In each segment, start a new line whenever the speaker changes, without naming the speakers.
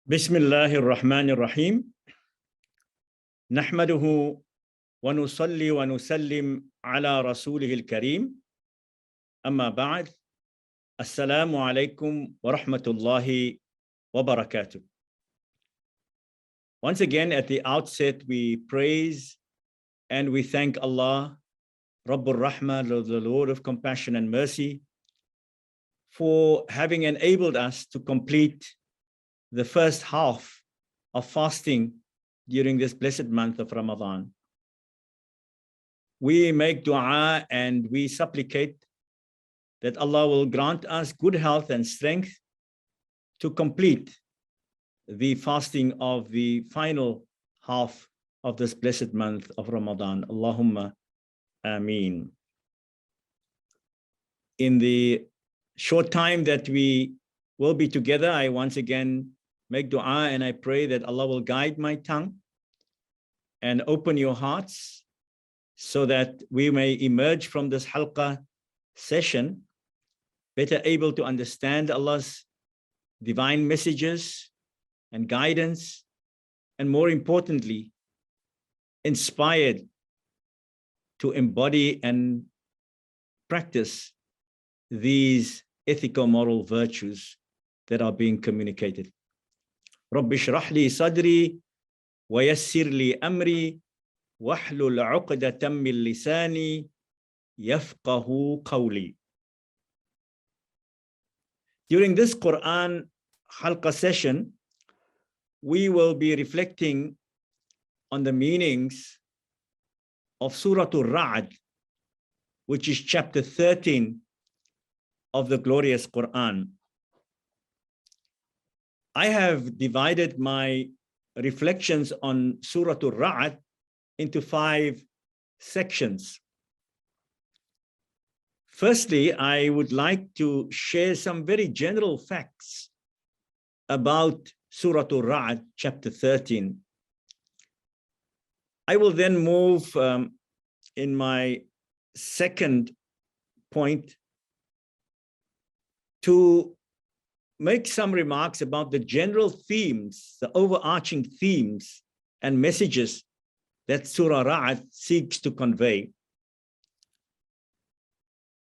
بسم الله الرحمن الرحيم نحمده ونصلي ونسلم على رسوله الكريم أما بعد السلام عليكم ورحمة الله وبركاته. Once again, at the outset, we praise and we thank Allah, Rabbul Rahmah, the Lord of compassion and mercy, for having enabled us to complete the first half of fasting during this blessed month of Ramadan. We make dua and we supplicate that Allah will grant us good health and strength to complete the fasting of the final half of this blessed month of Ramadan. Allahumma ameen. In the short time that we will be together, I once again make dua and I pray that Allah will guide my tongue and open your hearts so that we may emerge from this halqa session better able to understand Allah's divine messages and guidance, and more importantly, inspired to embody and practice these ethical moral virtues that are being communicated. رب اشرح لي صدري ويسر لي أمري واحلل عقدة من لساني يفقه قولي. During this Quran halqa session, we will be reflecting on the meanings of Surah Al Raad, which is chapter 13 of the glorious Quran. I have divided my reflections on Surah Al Raad into 5 sections. Firstly, I would like to share some very general facts about Surah Al Raad, chapter 13. I will then move in my second point to make some remarks about the general themes, the overarching themes and messages that Surah Raad seeks to convey.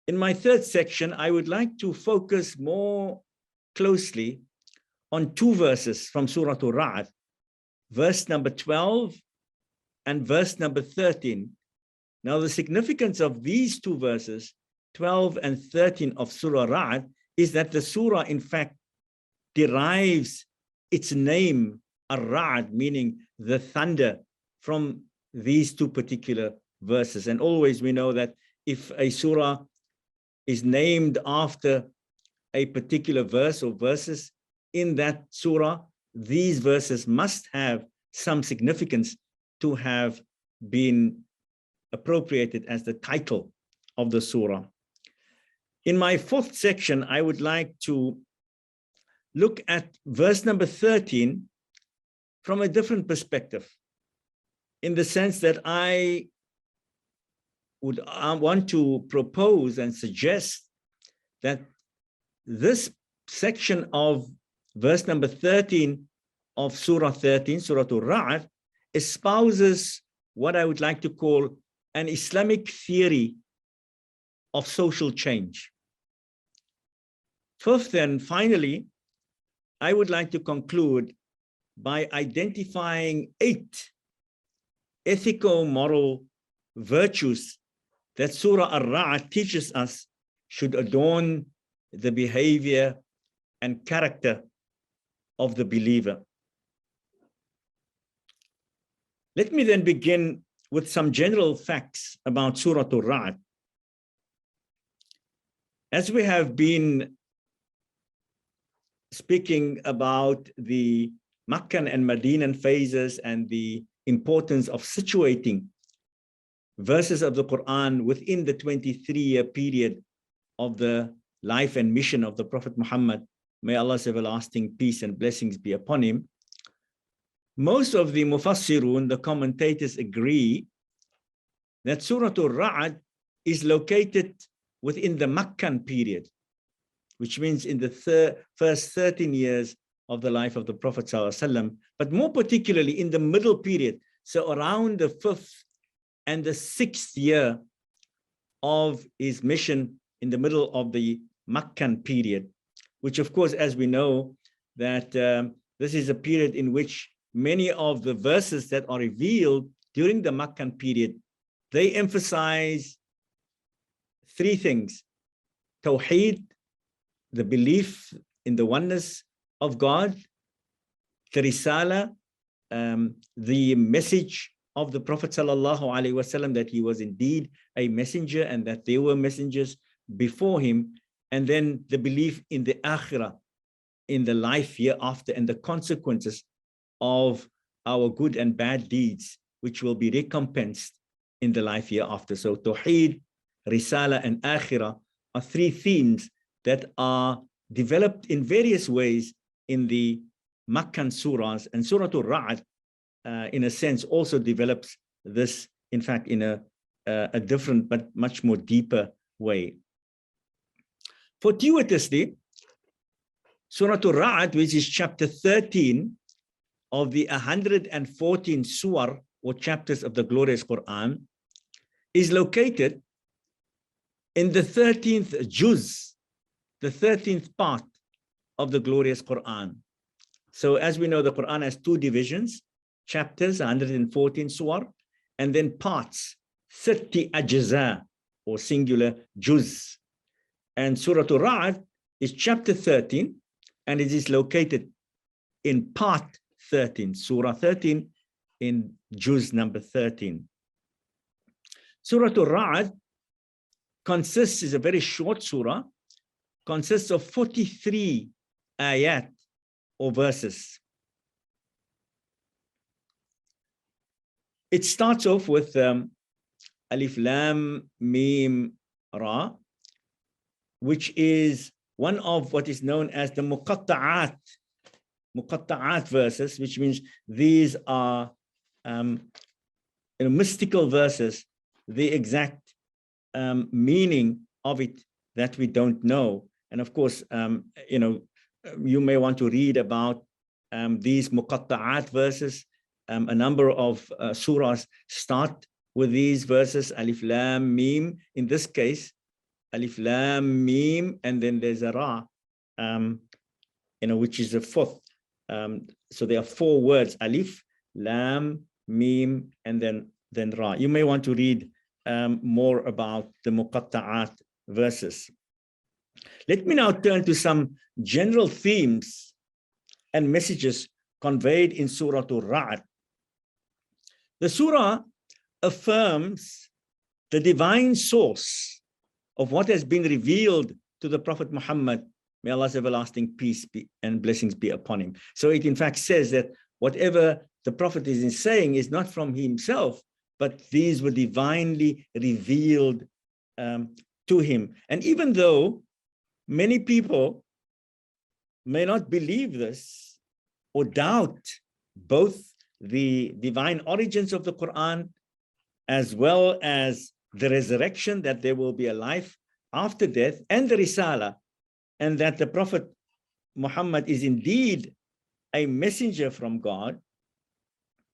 In my third section, I would like to focus more closely on 2 verses from Surah Al Raad, verse number 12 and verse number 13. Now, the significance of these 2 verses, 12 and 13 of Surah Raad, is that the surah, in fact, derives its name, Ar-Ra'd, meaning the thunder, from these 2 particular verses. And always we know that if a surah is named after a particular verse or verses in that surah, these verses must have some significance to have been appropriated as the title of the surah. In my 4th section, I would like to look at verse number 13 from a different perspective, in the sense that I want to propose and suggest that this section of verse number 13 of Surah 13, Surah Al Raad, espouses what I would like to call an Islamic theory of social change. 5th and finally, I would like to conclude by identifying 8 ethical moral virtues that Surah Al Raad teaches us should adorn the behavior and character of the believer. Let me then begin with some general facts about Surah Al Raad. As we have been speaking about the Meccan and Medinan phases and the importance of situating verses of the Quran within the 23-year period of the life and mission of the Prophet Muhammad, may Allah's everlasting peace and blessings be upon him, most of the Mufassirun, the commentators, agree that Surah Al Raad is located within the Meccan period, which means in the first 13 years of the life of the Prophet ﷺ, but more particularly in the middle period, so around the 5th and the 6th year of his mission in the middle of the Makkan period, which of course, as we know, that this is a period in which many of the verses that are revealed during the Makkan period, they emphasize 3 things: Tawheed, the belief in the oneness of God; the Risala, the message of the Prophet ﷺ, that he was indeed a messenger and that there were messengers before him; and then the belief in the Akhirah, in the life hereafter, and the consequences of our good and bad deeds, which will be recompensed in the life hereafter. So Tawheed, Risala, and Akhirah are 3 themes that are developed in various ways in the Makkan surahs, and Surah Al Raad, in a sense, also develops this, in fact, in a different but much more deeper way. Fortuitously, Surah Al Raad, which is chapter 13 of the 114 surah or chapters of the glorious Quran, is located in the 13th juz, the 13th part of the glorious Quran. So as we know, the Quran has 2 divisions: chapters, 114 surah, and then parts, 30 ajza, or singular juz. And Surah Al Raad is chapter 13, and it is located in part 13, Surah 13, in juz number 13. Surah Al Raad is a very short surah, consists of 43 ayat or verses. It starts off with Alif Lam Mim Ra, which is one of what is known as the Muqatta'at verses, which means these are mystical verses, the exact meaning of it that we don't know. And of course, you may want to read about these Muqatta'at verses. A number of surahs start with these verses, Alif Lam Mim. In this case, Alif Lam Mim, and then there's a Ra, which is the 4th. So there are 4 words: Alif, Lam, Mim, and then Ra. You may want to read more about the Muqatta'at verses. Let me now turn to some general themes and messages conveyed in Surah Al Raad. The surah affirms the divine source of what has been revealed to the Prophet Muhammad, may Allah's everlasting peace and blessings be upon him. So it in fact says that whatever the Prophet is saying is not from himself, but these were divinely revealed to him. And even though many people may not believe this or doubt both the divine origins of the Quran as well as the resurrection, that there will be a life after death, and the Risala, and that the Prophet Muhammad is indeed a messenger from God,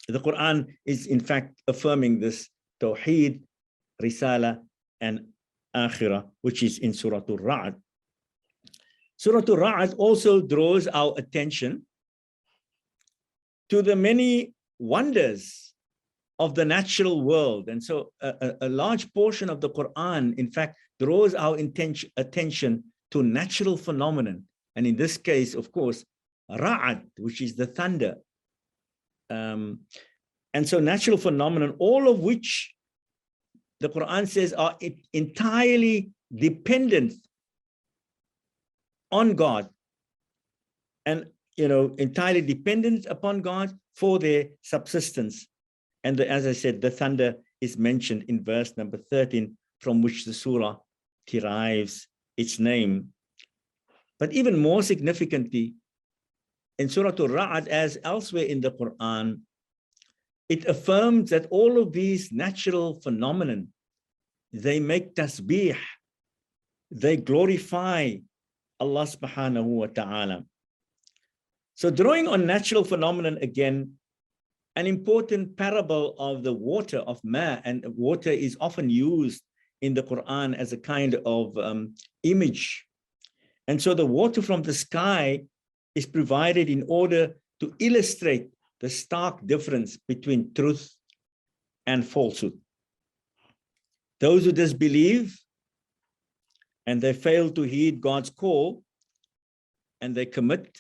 the Quran is in fact affirming this Tawheed, Risala, and Akhirah, which is in Surah Al Raad. Surah Al Raad also draws our attention to the many wonders of the natural world. And so a large portion of the Quran, in fact, draws our attention to natural phenomenon. And in this case, of course, Ra'ad, which is the thunder. And so natural phenomenon, all of which the Quran says are entirely dependent on God, and entirely dependent upon God for their subsistence. And as I said, the thunder is mentioned in verse number 13, from which the surah derives its name. But even more significantly, in Surah Al Raad, as elsewhere in the Quran, it affirms that all of these natural phenomena, they make tasbih, they glorify Allah subhanahu wa ta'ala. So drawing on natural phenomenon again, an important parable of the water of ma, and water is often used in the Quran as a kind of image. And so the water from the sky is provided in order to illustrate the stark difference between truth and falsehood. Those who disbelieve and they fail to heed God's call, and they commit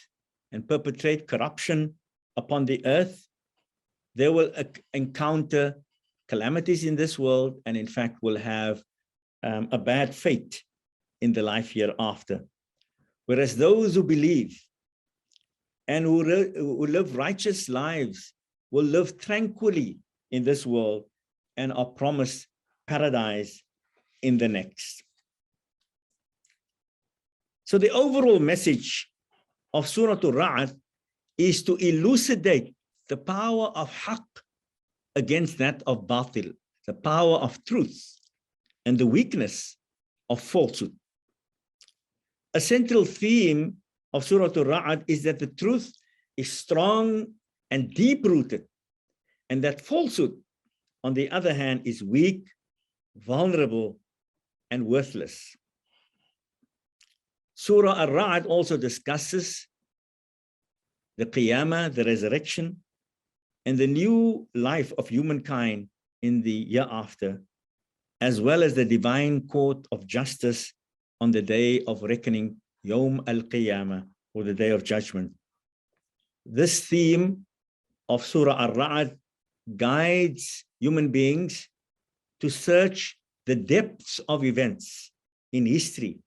and perpetrate corruption upon the earth, they will encounter calamities in this world, and in fact will have a bad fate in the life hereafter. Whereas those who believe and who live righteous lives will live tranquilly in this world and are promised paradise in the next. So the overall message of Surah Al Raad is to elucidate the power of haqq against that of batil, the power of truth and the weakness of falsehood. A central theme of Surah Al Raad is that the truth is strong and deep-rooted, and that falsehood, on the other hand, is weak, vulnerable, and worthless. Surah Al Raad also discusses the Qiyamah, the resurrection, and the new life of humankind in the hereafter, as well as the divine court of justice on the day of reckoning, Yawm al-Qiyamah, or the day of judgment. This theme of Surah Al Raad guides human beings to search the depths of events in history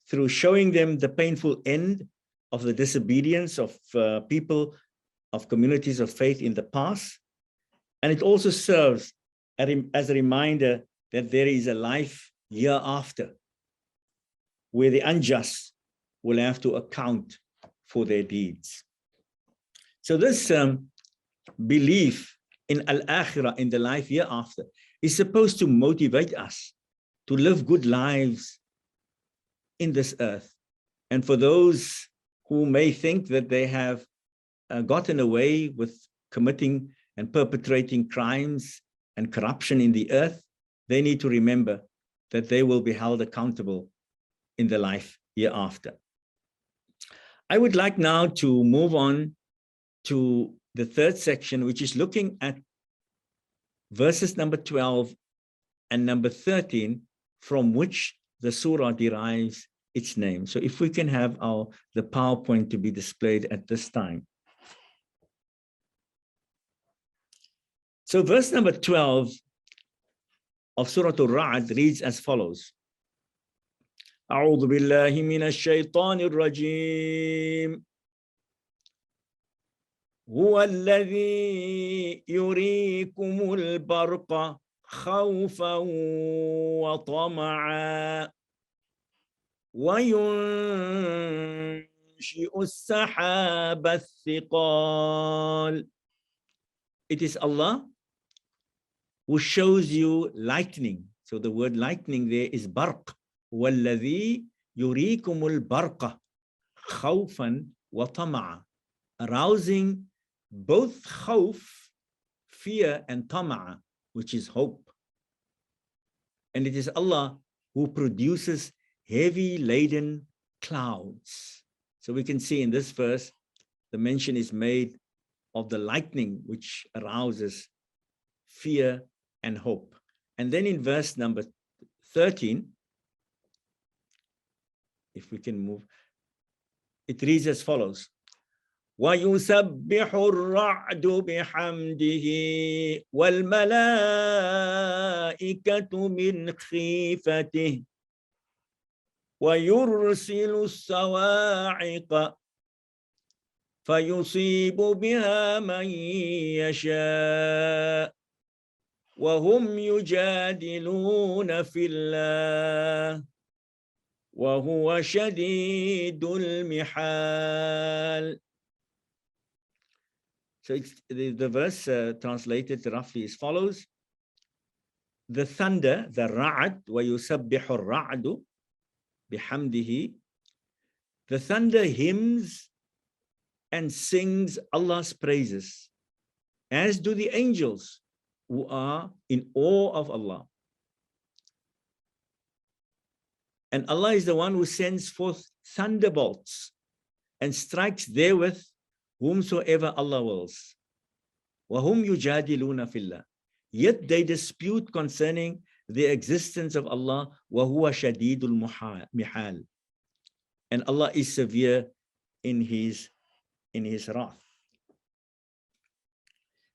through showing them the painful end of the disobedience of people, of communities of faith in the past. And it also serves as a reminder that there is a life hereafter where the unjust will have to account for their deeds. So this belief in al-akhirah, in the life hereafter, is supposed to motivate us to live good lives in this earth. And for those who may think that they have gotten away with committing and perpetrating crimes and corruption in the earth, they need to remember that they will be held accountable in the life hereafter. I would like now to move on to the third section, which is looking at verses number 12 and number 13, from which the surah derives its name. So if we can have the PowerPoint to be displayed at this time. So verse number 12 of Surah Al Raad reads as follows. أعوذ بالله من الشيطان الرجيم هو الذي يريكم البرق خوفا وطمعا وينشئ السحاب الثقال. It is Allah who shows you lightning. So the word lightning there is barq. وَالَّذِي يُرِيكُمُ الْبَرْقَ خَوْفًا وَطَمَعًا, arousing both khawf, fear, and tama'a, which is hope. And it is Allah who produces heavy laden clouds. So we can see in this verse, the mention is made of the lightning, which arouses fear and hope. And then in verse number 13, if we can move, it reads as follows. وَيُسَبِّحُ الرَّعْدُ بِحَمْدِهِ وَالْمَلَائِكَةُ مِنْ خِيفَتِهِ وَيُرْسِلُ الصَّوَاعِقَ فَيُصِيبُ بِهَا مَنْ يَشَاءُ وَهُمْ يُجَادِلُونَ فِي اللَّهِ وَهُوَ شَدِيدُ الْمِحَالِ. So the verse translated roughly as follows. The thunder, the ra'ad, وَيُسَبِّحُ الرَّعْدُ بِحَمْدِهِ. The thunder hymns and sings Allah's praises, as do the angels who are in awe of Allah. And Allah is the one who sends forth thunderbolts and strikes therewith whomsoever Allah wills. وَهُمْ يُجَادِلُونَ فِي اللَّهِ. Yet they dispute concerning the existence of Allah. وَهُوَ شَدِيدُ الْمِحَالِ. And Allah is severe in his wrath.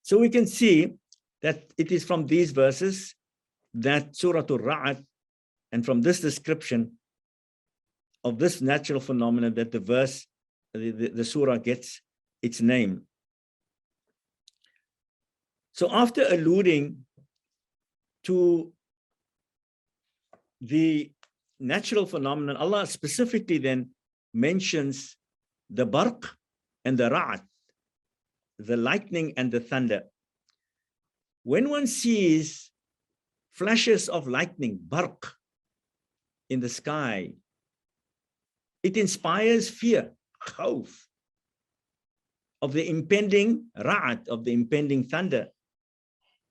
So we can see that it is from these verses that Surah Al Raad, and from this description of this natural phenomenon, that the verse, the surah gets its name. So after alluding to the natural phenomenon, Allah specifically then mentions the barq and the ra'at, the lightning and the thunder. When one sees flashes of lightning, barq, in the sky, it inspires fear, khawf, of the impending ra'at, of the impending thunder.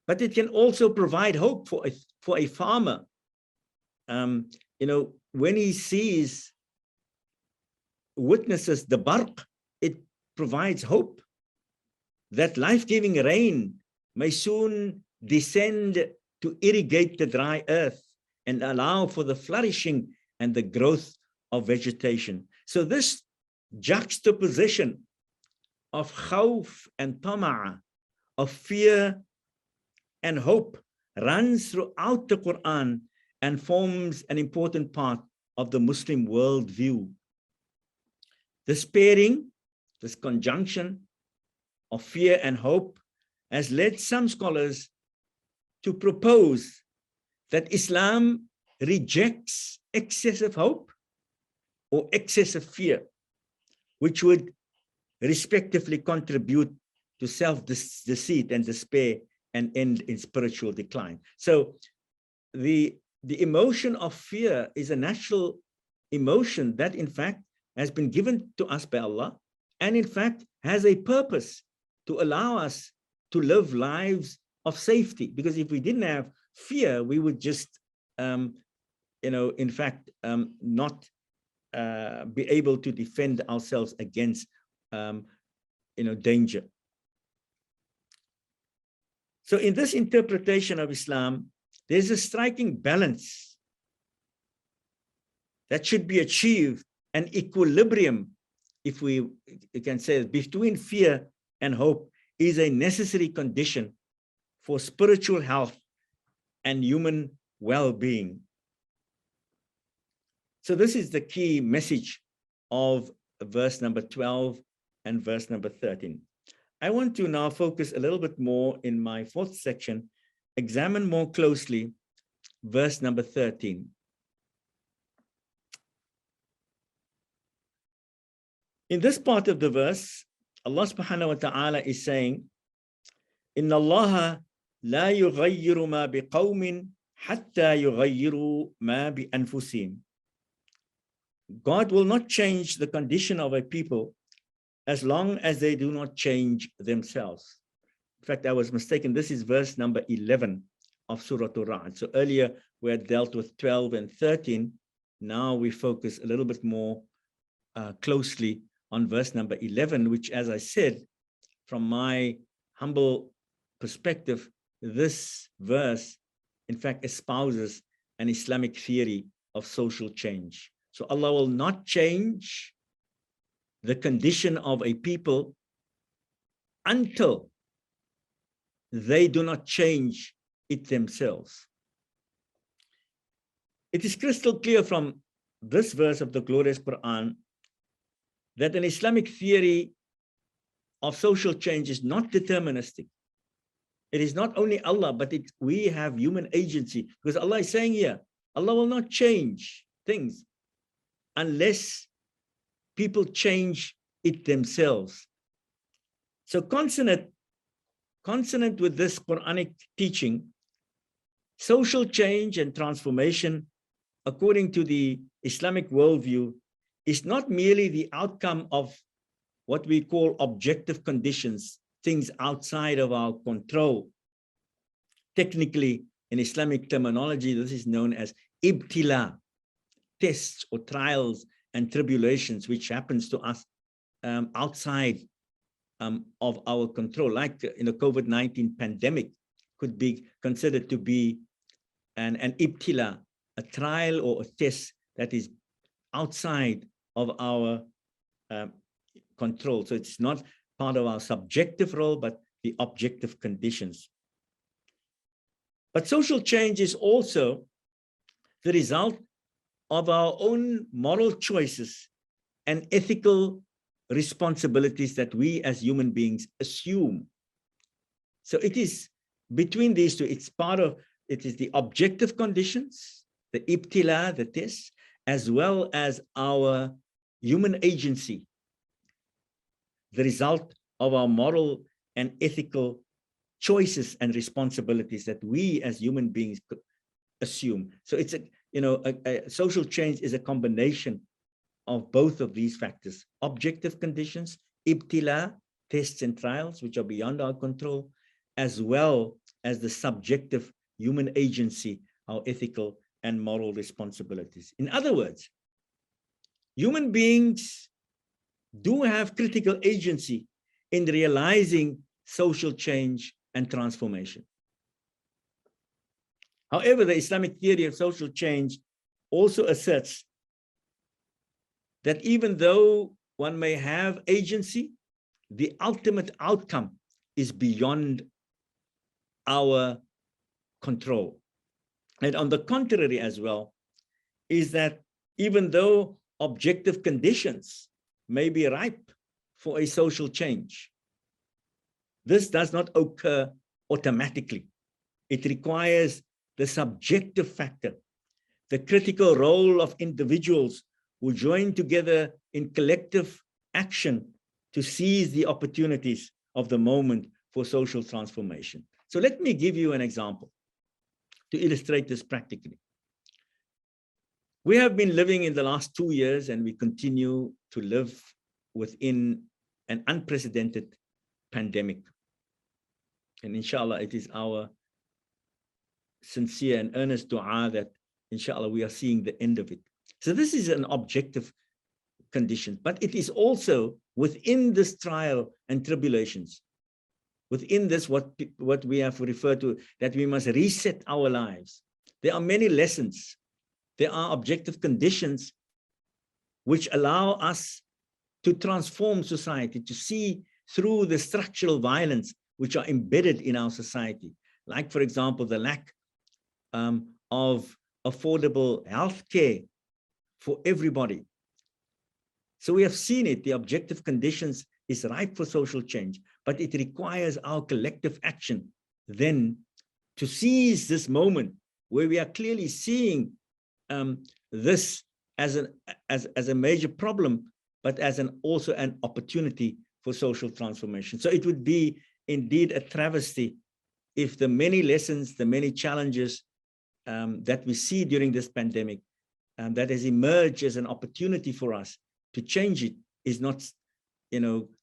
But it can also provide hope for a farmer. When he witnesses the barq, it provides hope that life-giving rain may soon descend to irrigate the dry earth and allow for the flourishing and the growth of vegetation. So this juxtaposition of khawf and tama'a, of fear and hope, runs throughout the Quran and forms an important part of the Muslim worldview. This pairing, this conjunction of fear and hope has led some scholars to propose that Islam rejects excessive hope or excessive fear, which would respectively contribute to self-deceit and despair and end in spiritual decline. So the emotion of fear is a natural emotion that in fact has been given to us by Allah, and in fact has a purpose to allow us to live lives of safety. Because if we didn't have fear, we would just, not be able to defend ourselves against, danger. So in this interpretation of Islam, there's a striking balance that should be achieved, an equilibrium, if we can say, between fear and hope is a necessary condition for spiritual health and human well-being. So this is the key message of verse number 12 and verse number 13. I want to now focus a little bit more in my fourth section, examine more closely verse number 13. In this part of the verse, Allah subhanahu wa ta'ala is saying, Inna Allah la yughayyiru ma biqawmin hatta yughayyiru ma bi anfusihim. God will not change the condition of a people as long as they do not change themselves. In fact, I was mistaken. This is verse number 11 of Surah Al Raad. So earlier we had dealt with 12 and 13. Now we focus a little bit more closely on verse number 11, which, as I said, from my humble perspective, this verse, in fact, espouses an Islamic theory of social change. So Allah will not change the condition of a people until they do not change it themselves. It is crystal clear from this verse of the glorious Quran that an Islamic theory of social change is not deterministic. It is not only Allah, but we have human agency, because Allah is saying here, Allah will not change things unless people change it themselves. So consonant with this Quranic teaching, social change and transformation, according to the Islamic worldview, is not merely the outcome of what we call objective conditions, things outside of our control. Technically, in Islamic terminology, this is known as ibtila, tests or trials and tribulations, which happens to us outside of our control, like in the COVID-19 pandemic could be considered to be an ibtila, a trial or a test that is outside of our control. So it's not part of our subjective role, but the objective conditions. But social change is also the result of our own moral choices and ethical responsibilities that we as human beings assume. So it is between these two, it is the objective conditions, the ibtila, the test, as well as our human agency, the result of our moral and ethical choices and responsibilities that we as human beings assume. So it's a social change is a combination of both of these factors: objective conditions, ibtila, tests and trials, which are beyond our control, as well as the subjective human agency, our ethical and moral responsibilities. In other words, human beings do have critical agency in realizing social change and transformation. However, the Islamic theory of social change also asserts that even though one may have agency, the ultimate outcome is beyond our control. And on the contrary as well, is that even though objective conditions may be ripe for a social change, this does not occur automatically. It requires the subjective factor, the critical role of individuals who join together in collective action to seize the opportunities of the moment for social transformation. So let me give you an example to illustrate this practically. We have been living in the last 2 years, and we continue to live within an unprecedented pandemic. And inshallah, it is our sincere and earnest dua that inshallah we are seeing the end of it. So this is an objective condition, but it is also within this trial and tribulations, within this what we have referred to, that we must reset our lives. There are many lessons. There are objective conditions which allow us to transform society, to see through the structural violence which are embedded in our society. Like, for example, the lack of affordable health care for everybody. So we have seen it, the objective conditions is ripe for social change, but it requires our collective action then to seize this moment where we are clearly seeing this as a major problem, but as also an opportunity for social transformation. So it would be indeed a travesty if the many lessons, the many challenges that we see during this pandemic that has emerged as an opportunity for us to change it is not,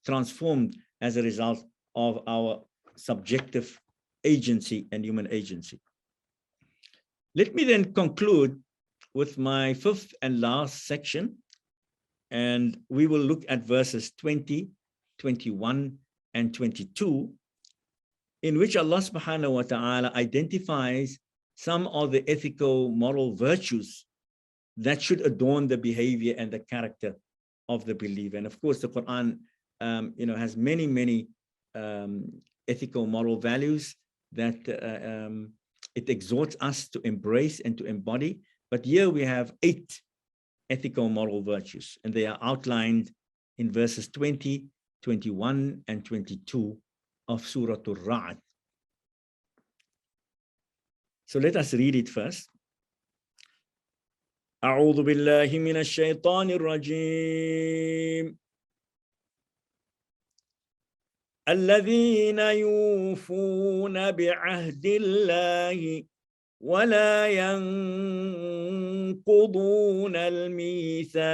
transformed as a result of our subjective agency and human agency. Let me then conclude with my fifth and last section, and we will look at verses 20, 21, and 22, in which Allah subhanahu wa ta'ala identifies some of the ethical moral virtues that should adorn the behavior and the character of the believer. And of course, the Quran, has many, many ethical moral values that it exhorts us to embrace and to embody. But here we have 8 ethical moral virtues, and they are outlined in verses 20, 21, and 22 of Surah Al Raad. So let us read it first. أعوذ بالله من الشيطان الرجيم الذين يوفون بعهد الله ولا ينقضون الميثاق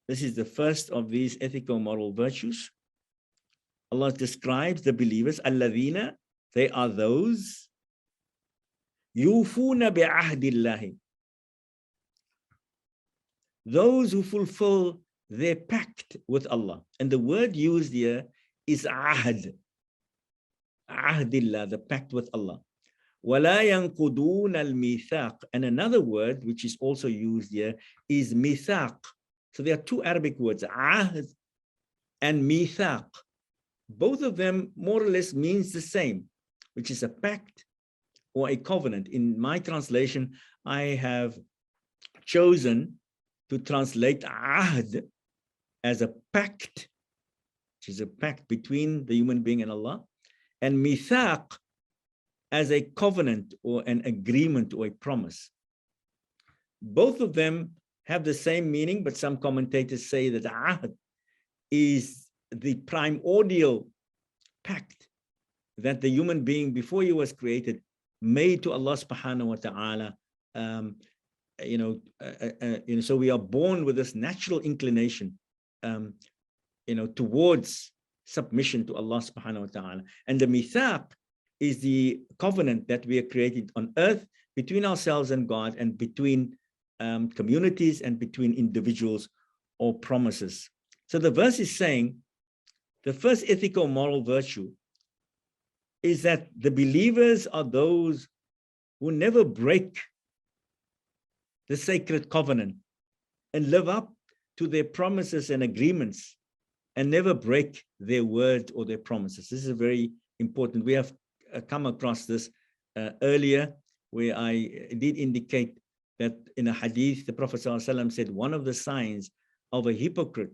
This is the first of these ethical moral virtues. Allah describes the believers, alladhina, they are those, yufuna bi'ahdillahi, those who fulfill their pact with Allah. And the word used here is ahd, ahdillah, the pact with Allah. وَلَا يَنْقُضُونَ الْمِيثَاقِ. And another word which is also used here is mithaq. So there are two Arabic words, ahd and mithaq. Both of them more or less means the same, which is a pact or a covenant. In my translation, I have chosen to translate ahd as a pact, which is a pact between the human being and Allah, and mithaq as a covenant or an agreement or a promise. Both of them have the same meaning, but some commentators say that ahd is the primordial pact that the human being before he was created made to Allah subhanahu wa ta'ala. So we are born with this natural inclination towards submission to Allah subhanahu wa ta'ala. And the mithaq is the covenant that we are created on earth between ourselves and God, and between communities and between individuals, or promises. So the verse is saying the first ethical moral virtue is that the believers are those who never break the sacred covenant and live up to their promises and agreements, and never break their word or their promises. This is very important. We have come across this earlier, where I did indicate that in a hadith, the Prophet ﷺ said one of the signs of a hypocrite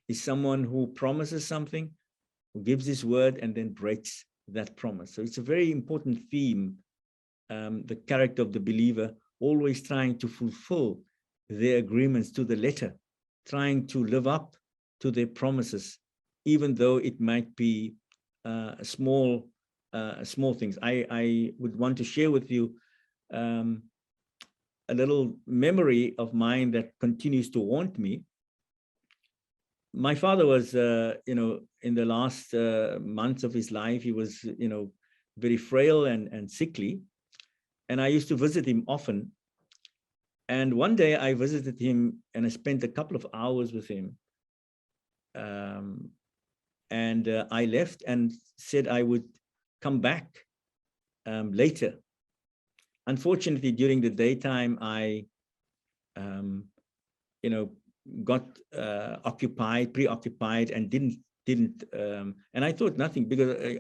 is someone who promises something, who gives his word and then breaks that promise. So it's a very important theme, the character of the believer, always trying to fulfill their agreements to the letter, trying to live up to their promises, even though it might be small things. I would want to share with you a little memory of mine that continues to haunt me. My father was, in the last months of his life, he was, very frail and sickly. And I used to visit him often. And one day I visited him and I spent a couple of hours with him. I left and said I would come back later. Unfortunately, during the daytime, I, got preoccupied, and didn't. And I thought nothing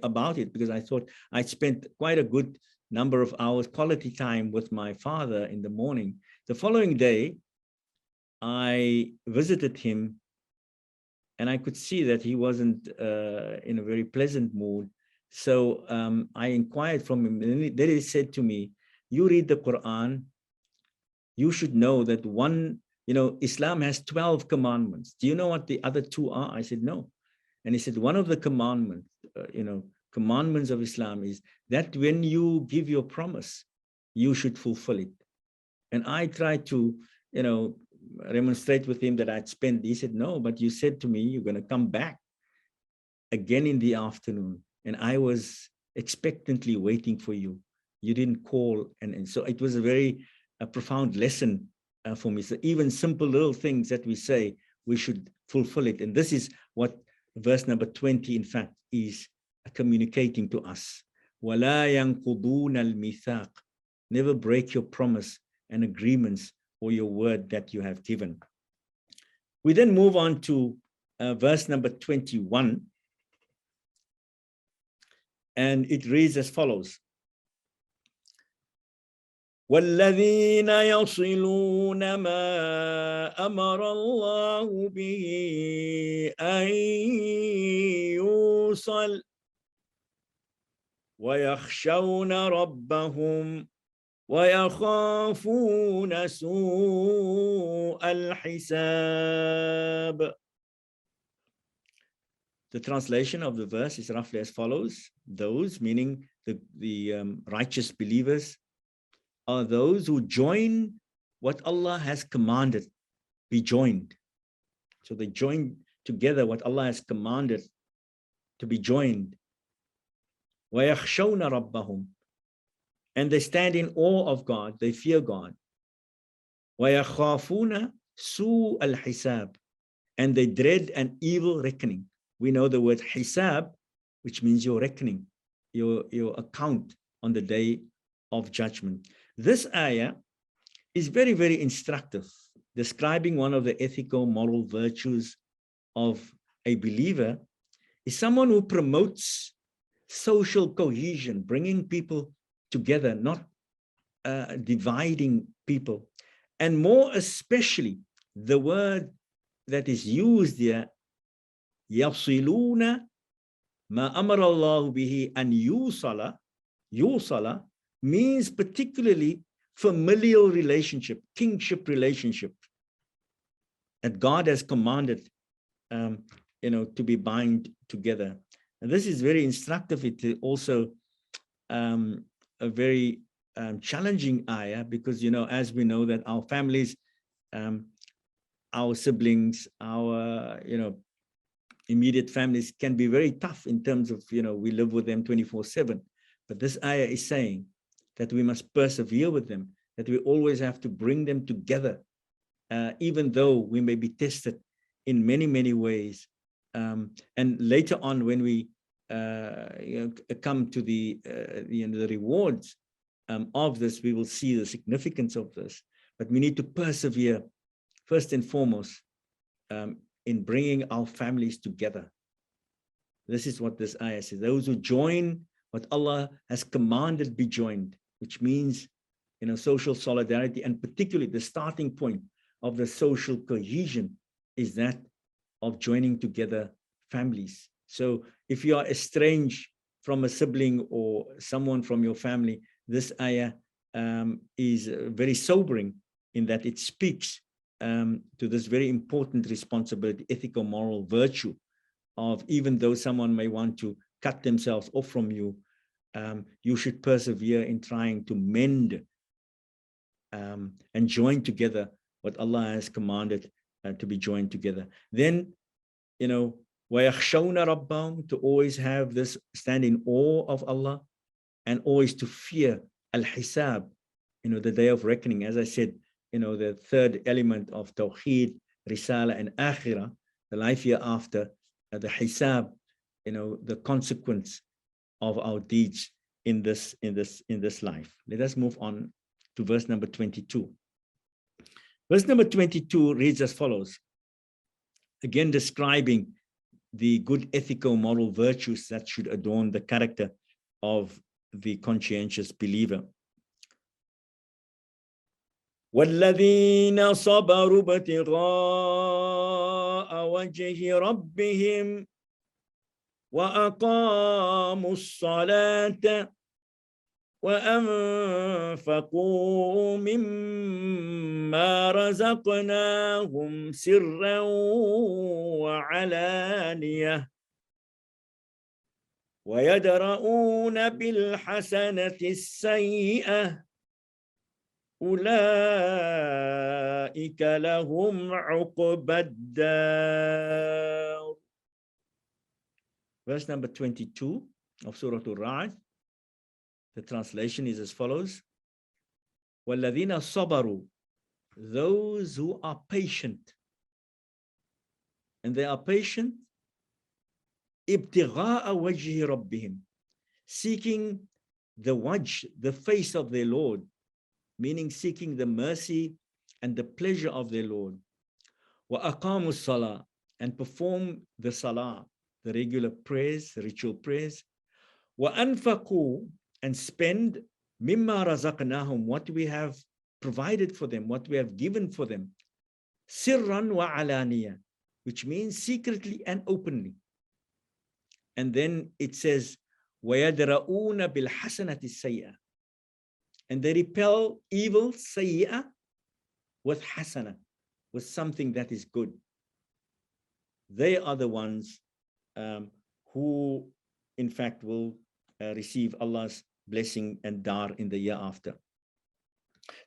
about it, because I thought I'd spent quite a good number of hours quality time with my father in the morning. The following day, I visited him, and I could see that he wasn't in a very pleasant mood. So I inquired from him, and then he said to me, "You read the Quran, you should know that Islam has 12 commandments. Do you know what the other two are?" I said, "No." And he said, one of the commandments, commandments of Islam is that when you give your promise, you should fulfill it. And I tried to, remonstrate with him that I'd spent. He said, "No, but you said to me, you're going to come back again in the afternoon. And I was expectantly waiting for you. You didn't call." And so it was a very profound lesson for me. So even simple little things that we say, we should fulfill it. And this is what verse number 20, in fact, is communicating to us. وَلَا يَنْقُضُونَ الْمِيثَاقِ. Never break your promise and agreements or your word that you have given. We then move on to verse number 21. And it reads as follows. وَالَّذِينَ يَصِلُونَ مَا أَمَرَ اللَّهُ بِهِ أَن يُوصَلَ وَيَخْشَوْنَ رَبَّهُمْ وَيَخَافُونَ سُوءَ الْحِسَابِ. The translation of the verse is roughly as follows. Those, meaning the righteous believers, are those who join what Allah has commanded be joined. So they join together what Allah has commanded to be joined. وَيَخْشَوْنَ رَبَّهُمْ, and they stand in awe of God, they fear God. وَيَخَافُونَ سُوءَ الْحِسَابِ, and they dread an evil reckoning. We know the word hisab, which means your reckoning, your account on the day of judgment. This ayah is very, very instructive, describing one of the ethical, moral virtues of a believer is someone who promotes social cohesion, bringing people together, not dividing people. And more especially, the word that is used here, يَصِلُونَ مَا أَمَرَ اللَّهُ بِهِ أَنْ يُوصَلَ, means particularly familial relationship, kingship relationship, that God has commanded to be bind together. And this is very instructive. It is also a very challenging ayah, because as we know that our families, our siblings, our immediate families can be very tough in terms of we live with them 24/7. But this ayah is saying that we must persevere with them, that we always have to bring them together, even though we may be tested in many, many ways. And later on, when we come to the rewards of this, we will see the significance of this. But we need to persevere, first and foremost, in bringing our families together. This is what this ayah says. Those who join what Allah has commanded be joined, which means social solidarity, and particularly the starting point of the social cohesion is that of joining together families. So if you are estranged from a sibling or someone from your family, this ayah is very sobering in that it speaks to this very important responsibility, ethical, moral virtue of, even though someone may want to cut themselves off from you, you should persevere in trying to mend and join together what Allah has commanded to be joined together. Then, وَيَخْشَوْنَ رَبَّهُمْ, to always have this, stand in awe of Allah, and always to fear al-hisab, the day of reckoning. As I said, the third element of Tawheed, Risala, and Akhirah, the life hereafter, the hisab, the consequence of our deeds in this life. Let us move on to verse number 22. Verse number 22 reads as follows, again describing the good ethical moral virtues that should adorn the character of the conscientious believer. وَالَّذِينَ صَبَرُوا ابْتِغَاءَ وَجْهِ رَبِّهِمْ وَأَقَامُوا الصَّلَاةَ وَأَنفَقُوا مِمَّا رَزَقْنَاهُمْ سِرًّا وَعَلَانِيَةً وَيَدْرَؤُونَ بِالْحَسَنَةِ السَّيِّئَةَ أُولَئِكَ لَهُمْ عُقْبَى الدَّارِ. Verse number 22 of Surah Al Raad. The translation is as follows. وَالَّذِينَ صَبَرُوا, those who are patient. And they are patient ابْتِغَاءَ وَجْهِ رَبِّهِمْ, seeking the wajh, the face of their Lord, meaning seeking the mercy and the pleasure of their Lord. وَأَقَامُوا الصَّلَاةِ, and perform the salah, the regular prayers, the ritual prayers. وَأَنفَقُوا, and spend مِمَّا رَزَقْنَاهُمْ, what we have provided for them, what we have given for them. سِرًّا وَعَلَانِيَةً, which means secretly and openly. And then it says, وَيَدْرَؤُونَ بِالْحَسَنَةِ السَّيِّئَةِ, and they repel evil, sayyi'ah, with hasana, with something that is good. They are the ones who, in fact, will receive Allah's blessing and dar in the year after.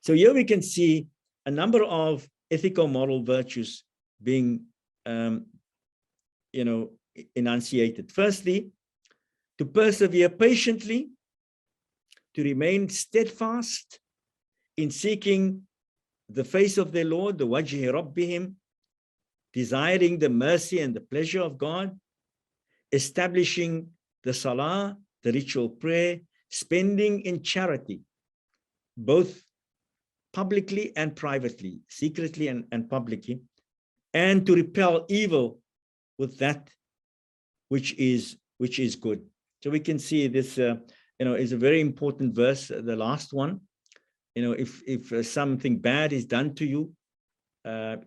So here we can see a number of ethical moral virtues being enunciated. Firstly, to persevere patiently, to remain steadfast in seeking the face of their Lord, the wajhi rabbihim, desiring the mercy and the pleasure of God, establishing the salah, the ritual prayer, spending in charity, both publicly and privately, secretly and publicly, and to repel evil with that which is good. So we can see this, is a very important verse, the last one. If something bad is done to you,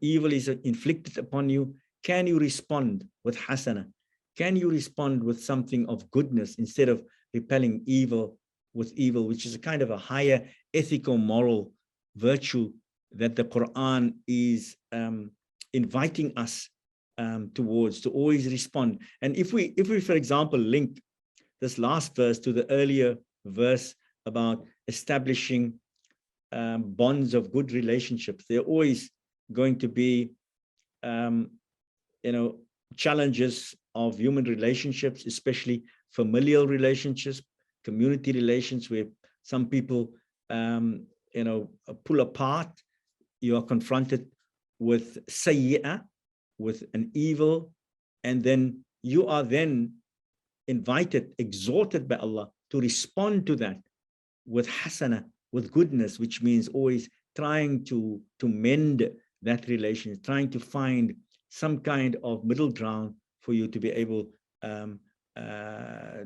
evil is inflicted upon you, can you respond with hasana? Can you respond with something of goodness instead of repelling evil with evil, which is a kind of a higher ethical, moral virtue that the Quran is inviting us towards, to always respond. And if we, for example, link this last verse to the earlier verse about establishing bonds of good relationships, there are always going to be, challenges of human relationships, especially familial relationships, community relations, where some people, pull apart. You are confronted with sayyi'ah, with an evil, and then you are then invited, exhorted by Allah to respond to that with hasana, with goodness, which means always trying to mend that relation, trying to find some kind of middle ground for you to be able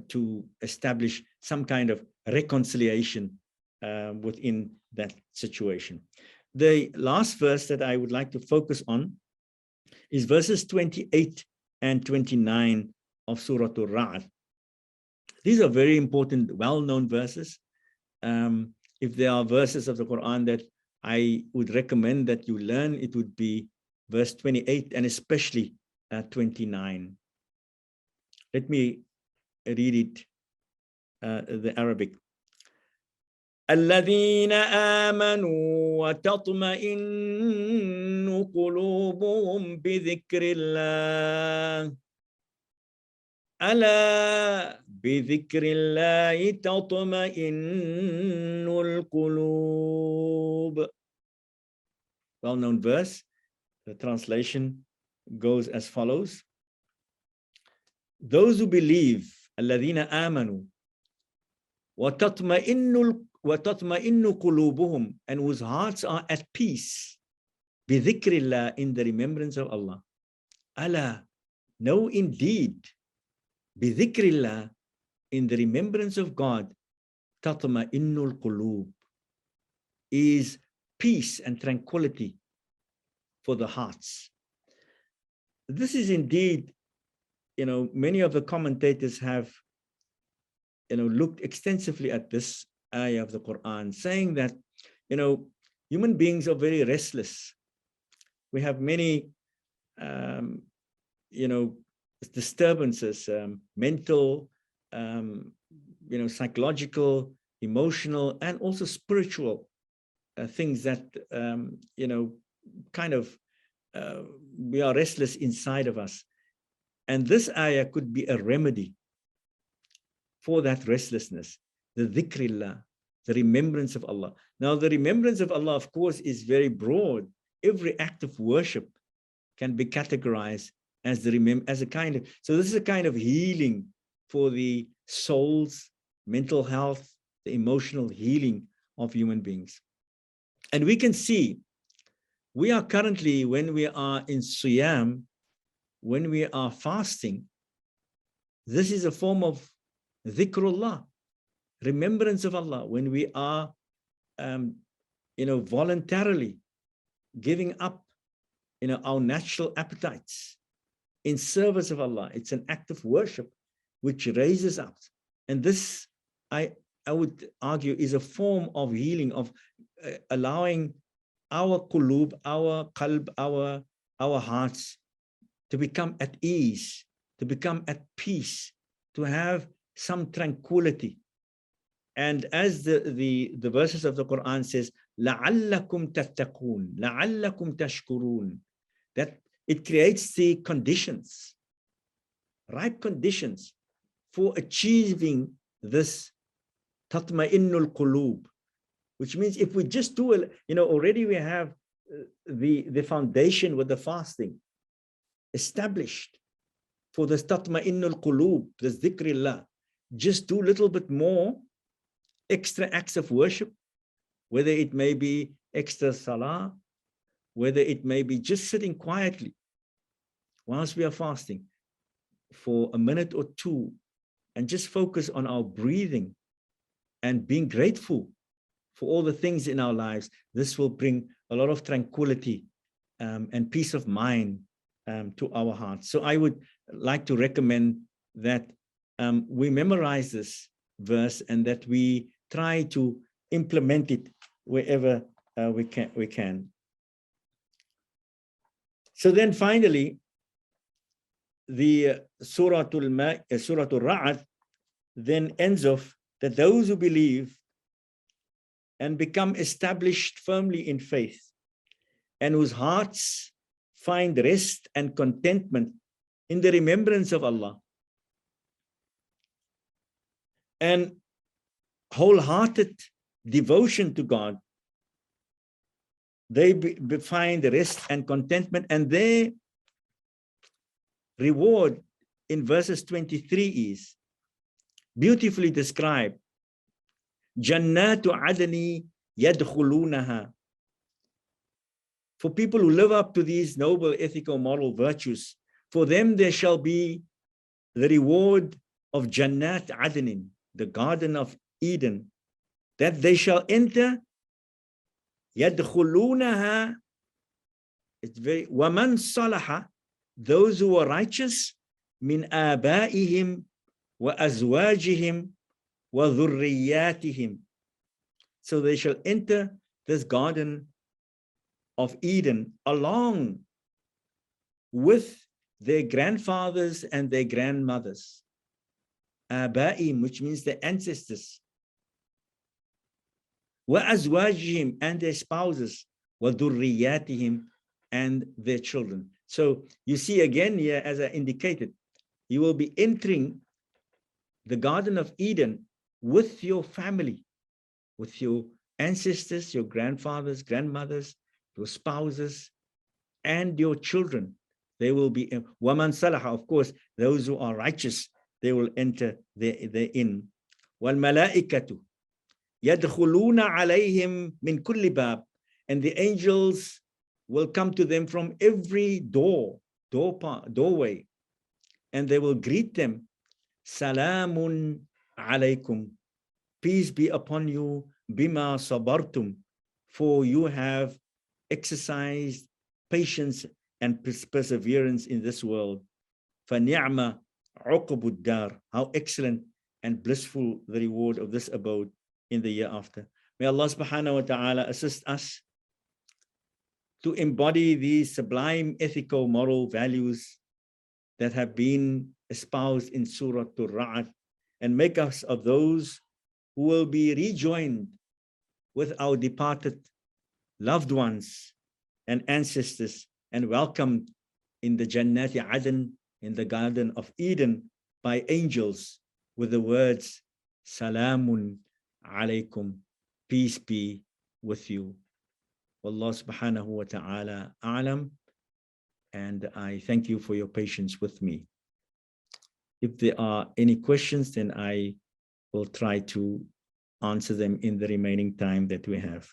to establish some kind of reconciliation within that situation. The last verse that I would like to focus on is verses 28 and 29 of Surah Al Raad. These are very important, well-known verses. If there are verses of the Quran that I would recommend that you learn, it would be verse 28 and especially 29. Let me read it, the Arabic. الذين آمنوا وتطمئن قلوبهم بذكر الله ألا بذكر الله تطمئن القلوب. Well-known verse. The translation goes as follows. Those who believe, الذين آمنوا وتطمئن قلوبهم, and whose hearts are at peace, بذكر الله, in the remembrance of Allah. ألا, no indeed, بذكر الله, in the remembrance of God, تطمئن القلوب, is peace and tranquility for the hearts. This is indeed, many of the commentators have, looked extensively at this ayah of the Quran, saying that, human beings are very restless. We have many, disturbances, mental, psychological, emotional, and also spiritual things that, we are restless inside of us. And this ayah could be a remedy for that restlessness, the dhikrillah, the remembrance of Allah. Now, the remembrance of Allah, of course, is very broad. Every act of worship can be categorized as a kind of, so this is a kind of healing for the soul's mental health, the emotional healing of human beings. And we can see, we are currently, when we are in siyam, when we are fasting, this is a form of dhikrullah, remembrance of Allah, when we are, voluntarily giving up, our natural appetites in service of Allah. It's an act of worship which raises up. And this, I would argue, is a form of healing, of allowing our qulub, our qalb, our hearts to become at ease, to become at peace, to have some tranquility. And as the verses of the Quran says, لَعَلَّكُمْ تَتَّقُونَ, لَعَلَّكُمْ تَشْكُرُونَ, that it creates the conditions, ripe conditions for achieving this tatma'innul qulub, which means if we just do it, already we have the foundation with the fasting established for this tatma'innul qulub, this dhikrillah. Just do a little bit more extra acts of worship, whether it may be extra salah, whether it may be just sitting quietly whilst we are fasting for a minute or two and just focus on our breathing and being grateful for all the things in our lives. This will bring a lot of tranquility and peace of mind to our hearts. So I would like to recommend that we memorize this verse and that we try to implement it wherever we can. So then finally, the Surah Al Raad then ends off that those who believe and become established firmly in faith and whose hearts find rest and contentment in the remembrance of Allah and wholehearted devotion to God, they find rest and contentment, and their reward in verses 23 is beautifully described. Jannatu adni yadkhulunaha. For people who live up to these noble ethical moral virtues, for them there shall be the reward of Jannat Adnin, the Garden of Eden, that they shall enter. Yadkhulunaha, it's very, waman salaha, those who are righteous, min abaihim wa azwajihim wa dhurriyatihim. So they shall enter this Garden of Eden along with their grandfathers and their grandmothers. Abaihim, which means their ancestors. Wa azwajihim, and their spouses. Wa dhurriyatihim, and their children. So you see again here, as I indicated, you will be entering the Garden of Eden with your family, with your ancestors, your grandfathers, grandmothers, your spouses, and your children. They will be waman salaha, of course, those who are righteous, they will enter therein. Wal malaikatu yadkhuluna alayhim min kulli bab, and the angels will come to them from every doorway, and they will greet them. Salamun alaykum, peace be upon you, bima sabartum, for you have exercised patience and perseverance in this world. فَنِعْمَ عُقْبُ الدَّارِ, how excellent and blissful the reward of this abode in the year after. May Allah subhanahu wa ta'ala assist us to embody these sublime ethical moral values that have been espoused in Surah Al Raad, and make us of those who will be rejoined with our departed loved ones and ancestors and welcomed in the Jannati Aden, in the Garden of Eden, by angels with the words Salamun alaykum, peace be with you. Wallah subhanahu wa ta'ala a'lam, and I thank you for your patience with me. If there are any questions, then I will try to answer them in the remaining time that we have.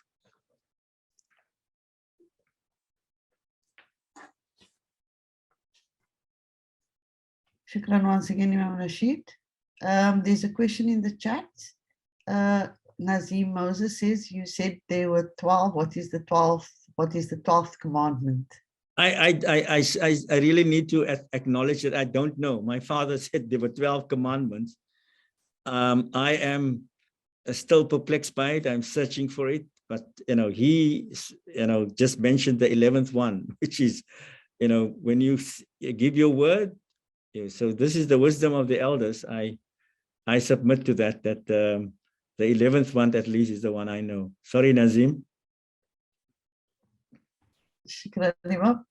Shukran once again, Imam Rashied. There's a question in the chat. Nazim Moses says, you said there were 12. What is the 12th? What is the 12th commandment?
I really need to acknowledge that I don't know. My father said there were 12 commandments. I am still perplexed by it. I'm searching for it, but he just mentioned the 11th one, which is when you give your word. So this is the wisdom of the elders. I submit to that the 11th one at least is the one I know. Sorry, Nazim.
Shukran, Imam.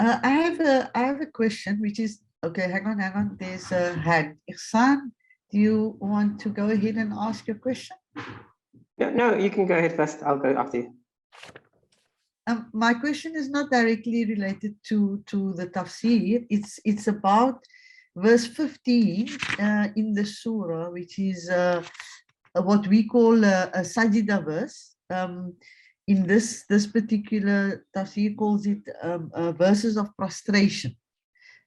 I have a question, which is, okay, hang on. There's a hand. Ihsan, do you want to go ahead and ask your question?
No, you can go ahead first. I'll go after you.
My question is not directly related to the tafsir. It's about verse 15 in the surah, which is what we call a sajida verse. In this particular tafsir calls it verses of prostration.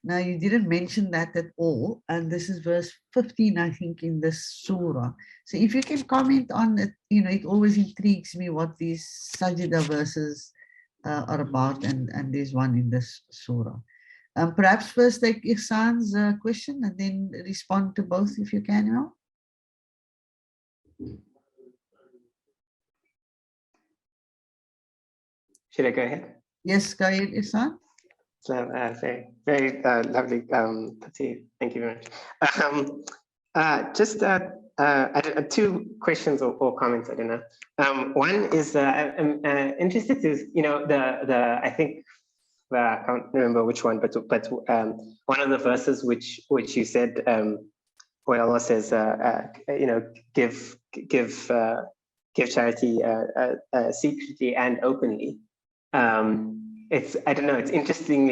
Now, you didn't mention that at all, and this is verse 15, I think, in this surah. So if you can comment on it, it always intrigues me what these sajida verses are about, and there's one in this surah. Perhaps first take Ihsan's question and then respond to both if you can,
Should I go ahead?
Yes, go ahead, Ihsan.
So, very lovely, Tafsir. Thank you very much. Just two questions or comments, I don't know. One is I'm interested to, I think, I can't remember which one, but one of the verses which you said, where Allah says, give charity secretly and openly. I don't know, it's interesting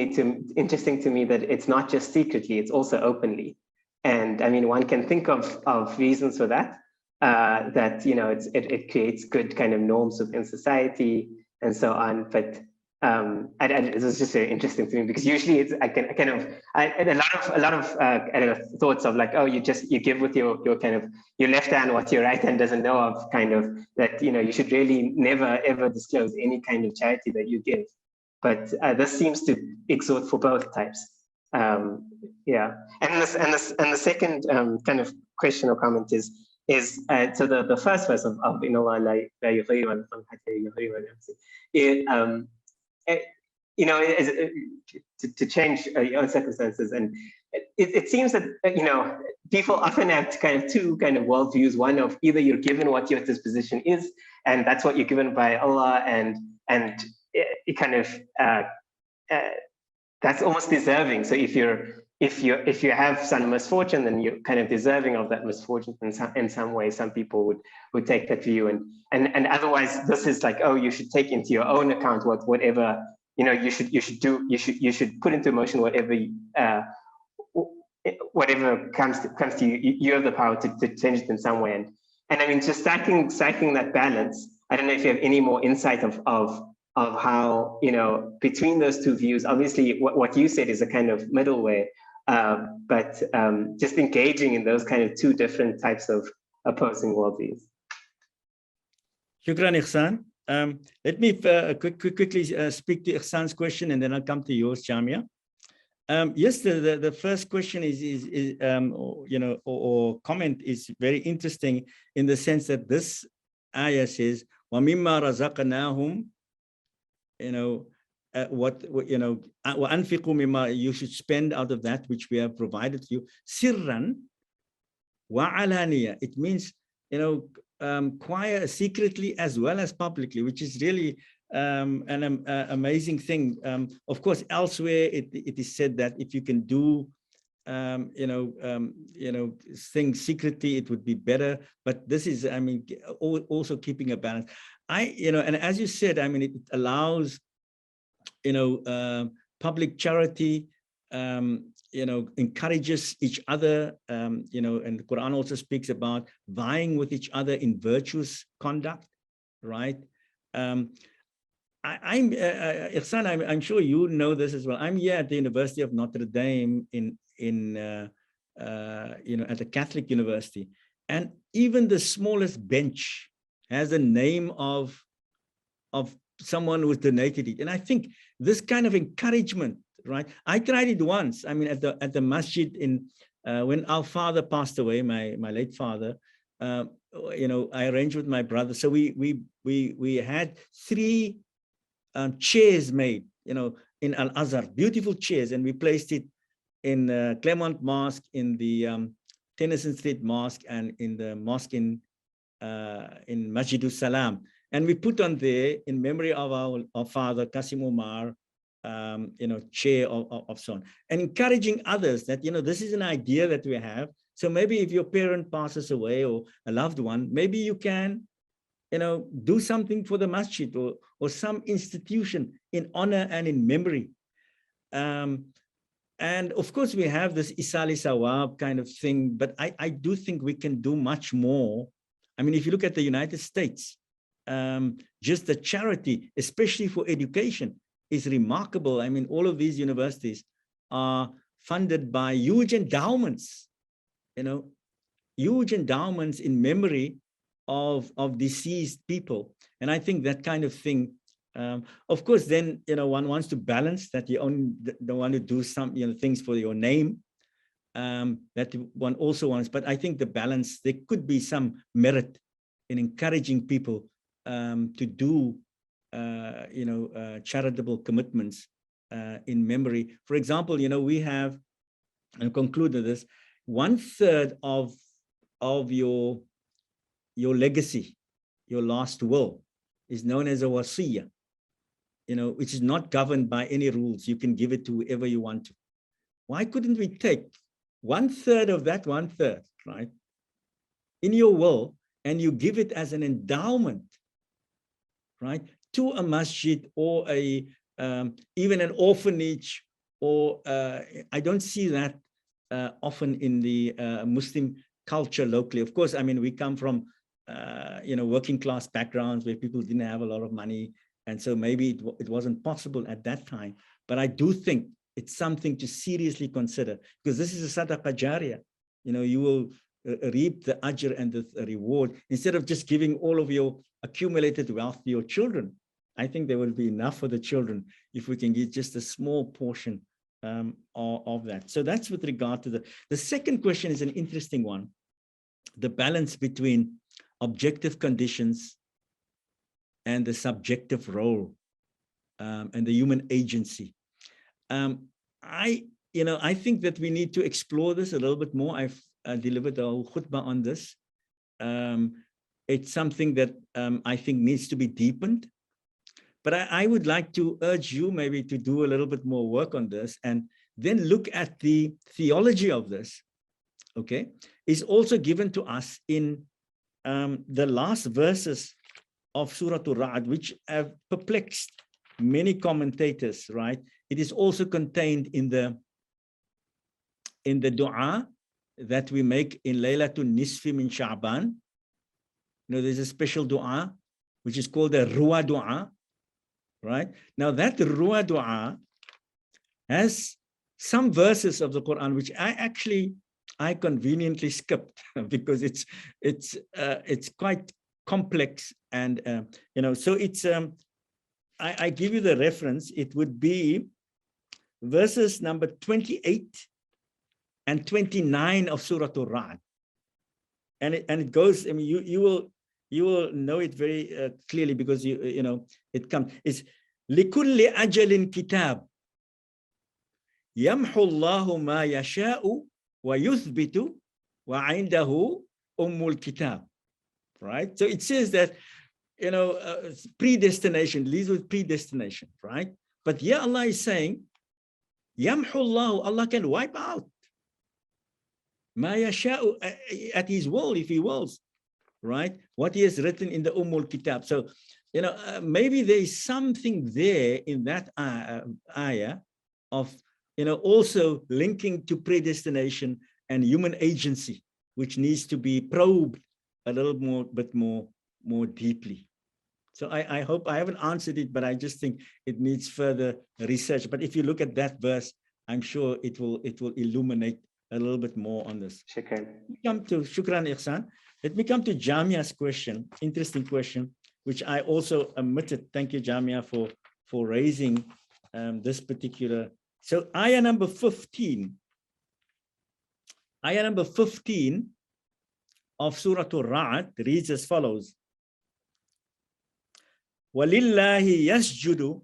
to me that it's not just secretly, it's also openly. And I mean, one can think of reasons for that, it creates good kind of norms within society and so on. But it was just very interesting to me, because usually it's a lot of thoughts of like, oh, you give with your left hand what your right hand doesn't know of, kind of, that you should really never ever disclose any kind of charity that you give. But this seems to exhort for both types. Yeah, and the second kind of question or comment is so the first verse of to change your own circumstances, and it seems that people often have two kind of worldviews. One of either you're given what your disposition is, and that's what you're given by Allah, and it kind of that's almost deserving. So if you have some misfortune, then you're kind of deserving of that misfortune in some way. Some people would take that view, and otherwise this is like, oh, you should take into your own account whatever you should put into motion whatever comes to you. You have the power to change it in some way, and I mean, just striking that balance. I don't know if you have any more insight of how, between those two views. Obviously what you said is a kind of middle way, but just engaging in those kind of two different types of opposing worldviews.
Shukran, Ihsan. Let me quickly speak to Ihsan's question, and then I'll come to yours, Jamia. Yes, the first question is or comment is very interesting, in the sense that this ayah says, وَمِمَّا رَزَقْنَاهُمْ, وَأَنْفِقُوا مِمَّا, you should spend out of that which we have provided to you, sirran wa alaniya. It means, quiet, secretly as well as publicly, which is really an amazing thing. Of course, elsewhere it is said that if you can do things secretly, it would be better. But this is, I mean, also keeping a balance. And as you said, I mean, it allows, public charity, encourages each other, and the Quran also speaks about vying with each other in virtuous conduct, right? Ihsan, I'm sure you know this as well. I'm here at the University of Notre Dame at the Catholic University, and even the smallest bench has a name of someone who's donated it. And I think this kind of encouragement, right? I tried it once. I mean, at the masjid when our father passed away, my late father. I arranged with my brother. So we had 3 chairs made, in Al Azhar, beautiful chairs, and we placed it in Claremont Mosque, in the Tennyson Street Mosque, and in the mosque in Masjidus Salam. And we put on there, in memory of our father, Qasim Umar, chair of so on, and encouraging others that, this is an idea that we have. So maybe if your parent passes away or a loved one, maybe you can, do something for the masjid or some institution in honor and in memory. And of course, we have this Isali Sawab kind of thing, but I do think we can do much more. I mean, if you look at the United States, just the charity, especially for education, is remarkable. I mean, all of these universities are funded by huge endowments, huge endowments in memory of deceased people. And I think that kind of thing, of course, then, one wants to balance that. You only don't want to do some, things for your name, that one also wants. But I think the balance, there could be some merit in encouraging people to do, charitable commitments in memory. For example, we have, and conclude with this, 1/3 of your legacy, your last will, is known as a wasiyah, which is not governed by any rules. You can give it to whoever you want to. Why couldn't we take 1/3 of that 1/3, right, in your will, and you give it as an endowment, right, to a masjid or even an orphanage, or I don't see that often in the Muslim culture locally. Of course, I mean, we come from working class backgrounds where people didn't have a lot of money, and so maybe it wasn't possible at that time. But I do think it's something to seriously consider, because this is a sadaqah jariyah. You will reap the ajr and the reward, instead of just giving all of your accumulated wealth to your children. I think there will be enough for the children if we can get just a small portion of that. So that's with regard to the second question. Is an interesting one. The balance between objective conditions and the subjective role, and the human agency. I think that we need to explore this a little bit more. I've delivered a whole khutbah on this. It's something that I think needs to be deepened. But I would like to urge you maybe to do a little bit more work on this, and then look at the theology of this, okay? Is also given to us in the last verses of Surah Al Raad, which have perplexed many commentators, right? It is also contained in the dua that we make in Laylatul Nisfi min Sha'ban. There's a special dua which is called the Ruwa dua, right? Now that Ruwa dua has some verses of the Quran which I conveniently skipped because it's quite complex, and so it's I give you the reference. It would be verses number 28 and 29 of Surah Al Raad, and it goes. I mean, you will know it very clearly, because it comes. It's لكل أجل كتاب يمحو الله ما يشاء ويثبت وعنده أم الكتاب. Right? So it says that, predestination leads with predestination, right? But here Allah is saying, يمحو الله, Allah can wipe out ما يشاء, at His will, if He wills, right? What He has written in the Ummul Kitab. So, maybe there is something there in that ayah of, also linking to predestination and human agency, which needs to be probed a little more deeply. So I hope I haven't answered it, but I just think it needs further research. But if you look at that verse, I'm sure it will illuminate a little bit more on this.
Shukran.
Shukran, Ihsan. Let me come to Jamia's question, interesting question, which I also omitted. Thank you, Jamia, for raising this particular. So ayah number 15. Ayah number 15 of Surah Al Raad reads as follows. وَلِلَّهِ يَسْجُدُ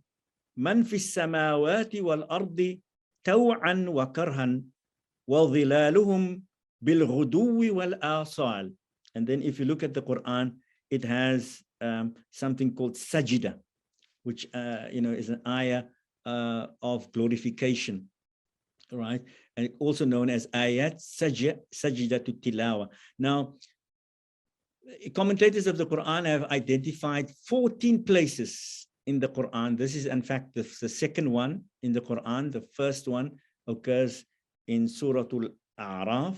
مَنْ فِي السَّمَاوَاتِ وَالْأَرْضِ تَوْعًا وَكَرْهًا وَظِلَالُهُمْ بِالْغُدُوِّ وَالْآصَالِ. And then if you look at the Quran, it has something called sajida, which is an ayah of glorification, right? And also known as ayat sajidatu tilawa. Now, commentators of the Quran have identified 14 places in the Quran. This is, in fact, the second one in the Quran. The first one occurs in Surah Al Raad,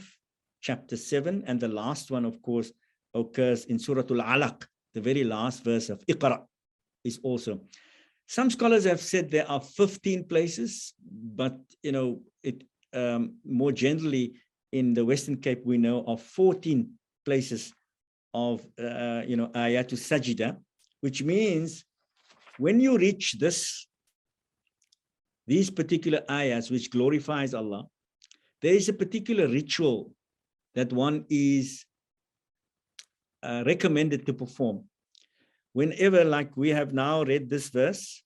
chapter 7, and the last one, of course, occurs in Surah Al Alaq, the very last verse of Iqra is also. Some scholars have said there are 15 places, but more generally in the Western Cape, we know of 14 places of ayatu sajida, which means when you reach these particular ayahs which glorifies Allah, there is a particular ritual that one is recommended to perform. Whenever, like we have now read this verse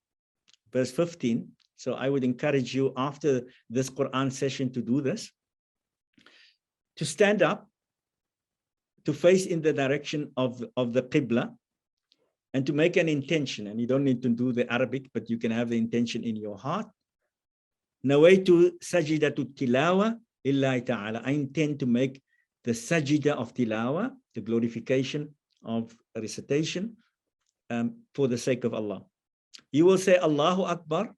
15, so I would encourage you after this Quran session to do this, to stand up, to face in the direction of the Qibla, and to make an intention. And you don't need to do the Arabic, but you can have the intention in your heart. Nawaitu sajidatu tilawa illahi ta'ala. I intend to make the sajida of tilawa, the glorification of recitation, for the sake of Allah. You will say Allahu Akbar,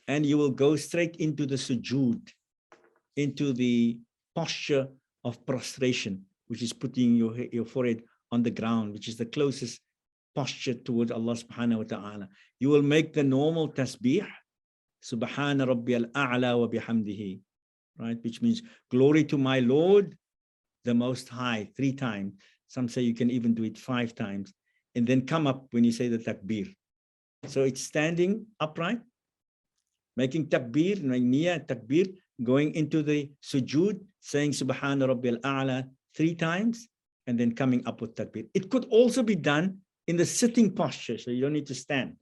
and you will go straight into the sujood, into the posture of prostration, which is putting your forehead on the ground, which is the closest posture towards Allah subhanahu wa ta'ala. You will make the normal tasbih, Subhana Rabbiyal A'la wa bihamdihi, right? Which means glory to my Lord, the Most High, 3 times. Some say you can even do it 5 times. And then come up when you say the takbir. So it's standing upright, making takbir, niyyah, takbir, going into the sujood, saying Subhana Rabbiyal A'la 3 times, and then coming up with takbir. It could also be done in the sitting posture, so you don't need to stand.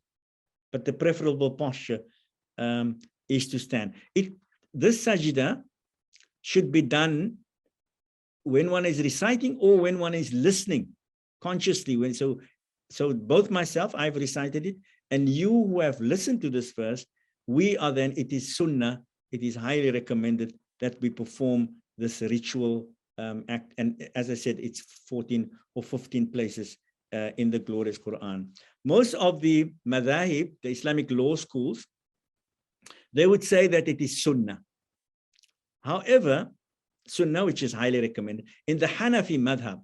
But the preferable posture is to stand. This sajda should be done when one is reciting or when one is listening consciously. So both myself, I've recited it, and you who have listened to this verse, we are then, it is sunnah, it is highly recommended that we perform this ritual act. And as I said, it's 14 or 15 places in the glorious Quran. Most of the madhahib, the Islamic law schools, they would say that it is sunnah. However, sunnah, which is highly recommended, in the Hanafi madhab,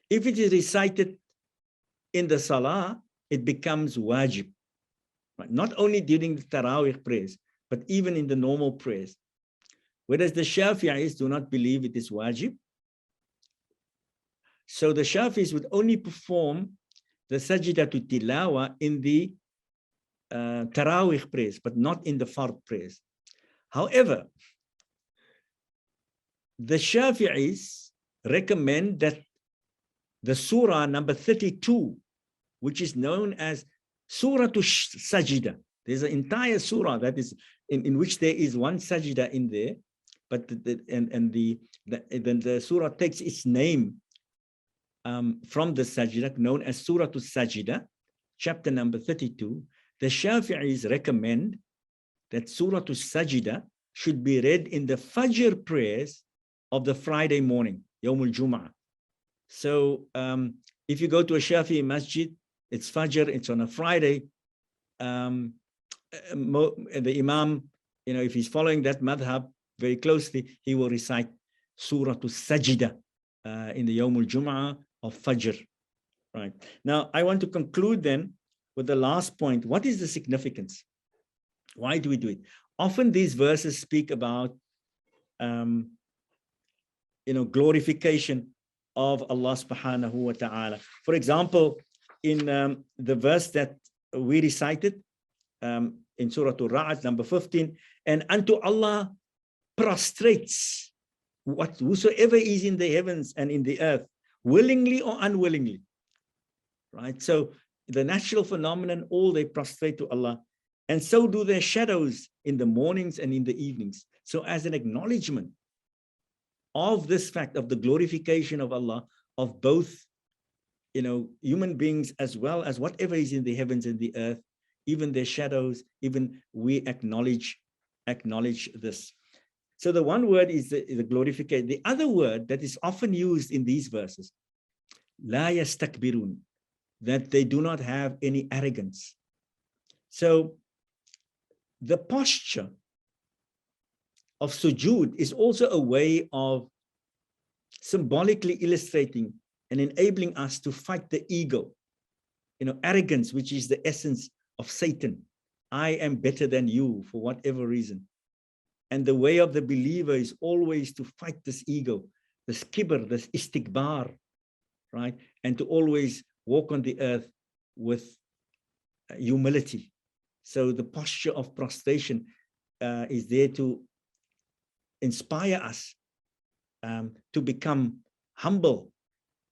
if it is recited in the salah, it becomes wajib. Right? Not only during the Taraweeh prayers, but even in the normal prayers. Whereas the Shafi'is do not believe it is wajib. So the Shafi'is would only perform the sajidatu tilawa in the Taraweeh prayers, but not in the Fard prayers. However, the Shafi'is recommend that the surah number 32, which is known as Surah Sajida. There's an entire surah that is in which there is one sajida in there, but then the surah takes its name from the sajida, known as Surah Sajida, chapter number 32. The Shafi'is recommend that Surah Sajida should be read in the Fajr prayers of the Friday morning, Yawmul Jum'ah. So if you go to a Shafi'i masjid, it's Fajr, it's on a Friday. The Imam, if he's following that madhab very closely, he will recite Surah Sajida in the Yawmul Jum'ah of Fajr. Right. Now, I want to conclude then with the last point. What is the significance? Why do we do it? Often these verses speak about glorification of Allah subhanahu wa ta'ala. For example, in the verse that we recited in Surah Al Raad, number 15, and unto Allah prostrates whosoever is in the heavens and in the earth, willingly or unwillingly. Right? So the natural phenomenon, all they prostrate to Allah, and so do their shadows in the mornings and in the evenings. So as an acknowledgement of this fact of the glorification of Allah, of both human beings as well as whatever is in the heavens and the earth, even their shadows, even we acknowledge this. So the one word is the glorification. The other word that is often used in these verses, la yastakbirun, that they do not have any arrogance. So the posture of sujood is also a way of symbolically illustrating and enabling us to fight the ego, arrogance, which is the essence of Satan. I am better than you for whatever reason. And the way of the believer is always to fight this ego, this kibr, this istikbar, right? And to always walk on the earth with humility. So the posture of prostration is there to inspire us to become humble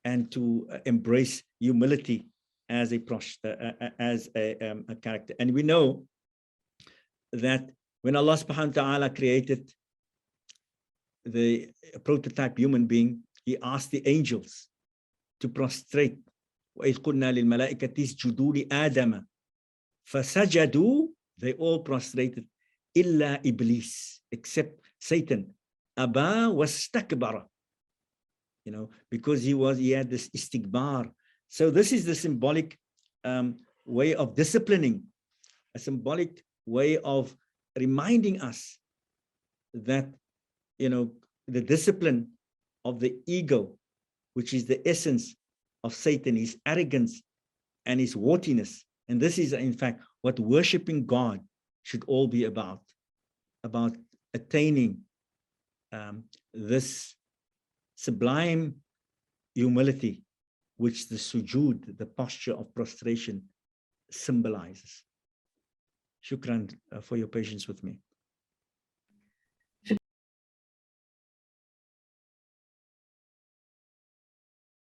and to embrace humility as a character. And we know that when Allah subhanahu wa ta'ala created the prototype human being, he asked the angels to prostrate. وَإِذْ قُلْنَا لِلْمَلَائِكَةِ اسْجُدُوا لِآدَمَ فَسَجَدُوا, they all prostrated, إِلَّا إِبْلِيسَ, except Satan. أَبَى وَاسْتَكْبَرَ, because he had this istikbar. So this is the symbolic way of disciplining, a symbolic way of reminding us that, the discipline of the ego, which is the essence of Satan, his arrogance and his haughtiness. And this is, in fact, what worshiping God should all be about attaining this sublime humility, which the sujood, the posture of prostration, symbolizes. Shukran for your patience with me.